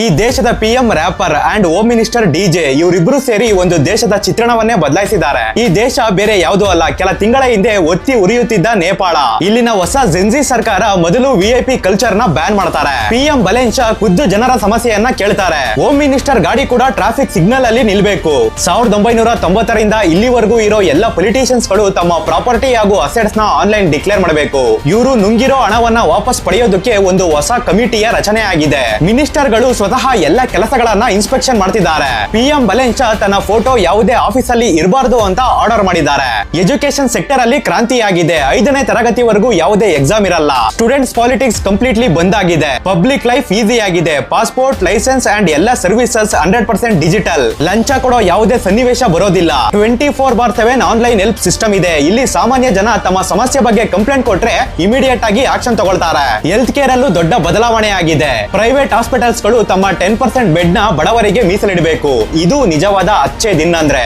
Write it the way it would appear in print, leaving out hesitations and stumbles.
ಈ ದೇಶದ PM wrapper and home minister DJ ಇವರಿಬ್ರು ಸೇರಿ ಒಂದು ದೇಶದ ಚಿತ್ರಣವನ್ನೇ ಬದಲಾಯಿಸಿದ್ದಾರೆ. ಈ ದೇಶ ಬೇರೆ ಯಾವುದೂ ಅಲ್ಲ, ಕೆಲ ತಿಂಗಳ ಹಿಂದೆ ಒತ್ತಿ ಉರಿಯುತ್ತಿದ್ದ ನೇಪಾಳ. ಇಲ್ಲಿನ ಹೊಸ ಜೆನ್ಜಿ ಸರ್ಕಾರ ಮೊದಲು ವಿಐಪಿ ಕಲ್ಚರ್ ನ ಬ್ಯಾನ್ ಮಾಡ್ತಾರೆ. ಪಿಎಂ ಬಲೆನ್ಶ ಖುದ್ದು ಜನರ ಸಮಸ್ಯೆಯನ್ನ ಕೇಳ್ತಾರೆ. ಹೋಮ್ ಮಿನಿಸ್ಟರ್ ಗಾಡಿ ಕೂಡ ಟ್ರಾಫಿಕ್ ಸಿಗ್ನಲ್ ಅಲ್ಲಿ ನಿಲ್ಬೇಕು. 1990ರಿಂದ ಇಲ್ಲಿವರೆಗೂ ಇರೋ ಎಲ್ಲ ಪೊಲಿಟಿಷಿಯನ್ಸ್ ಗಳು ತಮ್ಮ ಪ್ರಾಪರ್ಟಿ ಹಾಗೂ ಅಸೆಟ್ಸ್ ನ ಆನ್ಲೈನ್ ಡಿಕ್ಲೇರ್ ಮಾಡಬೇಕು. ಇವರು ನುಂಗಿರೋ ಹಣವನ್ನ ವಾಪಸ್ ಪಡೆಯೋದಕ್ಕೆ ಒಂದು ಹೊಸ ಕಮಿಟಿಯ ರಚನೆ ಆಗಿದೆ. ಮಿನಿಸ್ಟರ್ ಗಳು ಸ್ವತಃ ಎಲ್ಲ ಕೆಲಸಗಳನ್ನ ಇನ್ಸ್ಪೆಕ್ಷನ್ ಮಾಡ್ತಿದ್ದಾರೆ. ಪಿಎಂ ಬಲೆನ್ಶ ತನ್ನ ಫೋಟೋ ಯಾವುದೇ ಆಫೀಸ್ ಅಲ್ಲಿ ಇರಬಾರದು ಅಂತ ಆರ್ಡರ್ ಮಾಡಿದ್ದಾರೆ. ಎಜುಕೇಶನ್ ಸೆಕ್ಟರ್ ಅಲ್ಲಿ ಕ್ರಾಂತಿಯಾಗಿದೆ. 5ನೇ ತರಗತಿವರೆಗೂ ಯಾವುದೇ ಎಕ್ಸಾಮ್ ಇರಲ್ಲ. ಸ್ಟೂಡೆಂಟ್ಸ್ ಪಾಲಿಟಿಕ್ಸ್ ಕಂಪ್ಲೀಟ್ಲಿ ಬಂದ್ ಆಗಿದೆ. ಪಬ್ಲಿಕ್ ಲೈಫ್ ಈಸಿ ಆಗಿದೆ. ಪಾಸ್ಪೋರ್ಟ್, ಲೈಸೆನ್ಸ್ ಅಂಡ್ ಎಲ್ಲ ಸರ್ವಿಸಸ್ 100% ಡಿಜಿಟಲ್. ಲಂಚ ಕೊಡೋ ಯಾವುದೇ ಸನ್ನಿವೇಶ ಬರೋದಿಲ್ಲ. 24/7 ಆನ್ಲೈನ್ ಹೆಲ್ಪ್ ಸಿಸ್ಟಮ್ ಇದೆ. ಇಲ್ಲಿ ಸಾಮಾನ್ಯ ಜನ ತಮ್ಮ ಸಮಸ್ಯೆ ಬಗ್ಗೆ ಕಂಪ್ಲೇಂಟ್ ಕೊಟ್ರೆ ಇಮಿಡಿಯೇಟ್ ಆಗಿ ಆಕ್ಷನ್ ತಗೊಳ್ತಾರೆ. ಹೆಲ್ತ್ ಕೇರ್ ಅಲ್ಲೂ ದೊಡ್ಡ ಬದಲಾವಣೆ ಆಗಿದೆ. ಪ್ರೈವೇಟ್ ಹಾಸ್ಪಿಟಲ್ಸ್ ಗಳು ತಮ್ಮ 10% ಬೆಡ್ ನ ಬಡವರಿಗೆ ಮೀಸಲಿಡಬೇಕು. ಇದು ನಿಜವಾದ ಅಚ್ಚೆ ದಿನ ಅಂದ್ರೆ.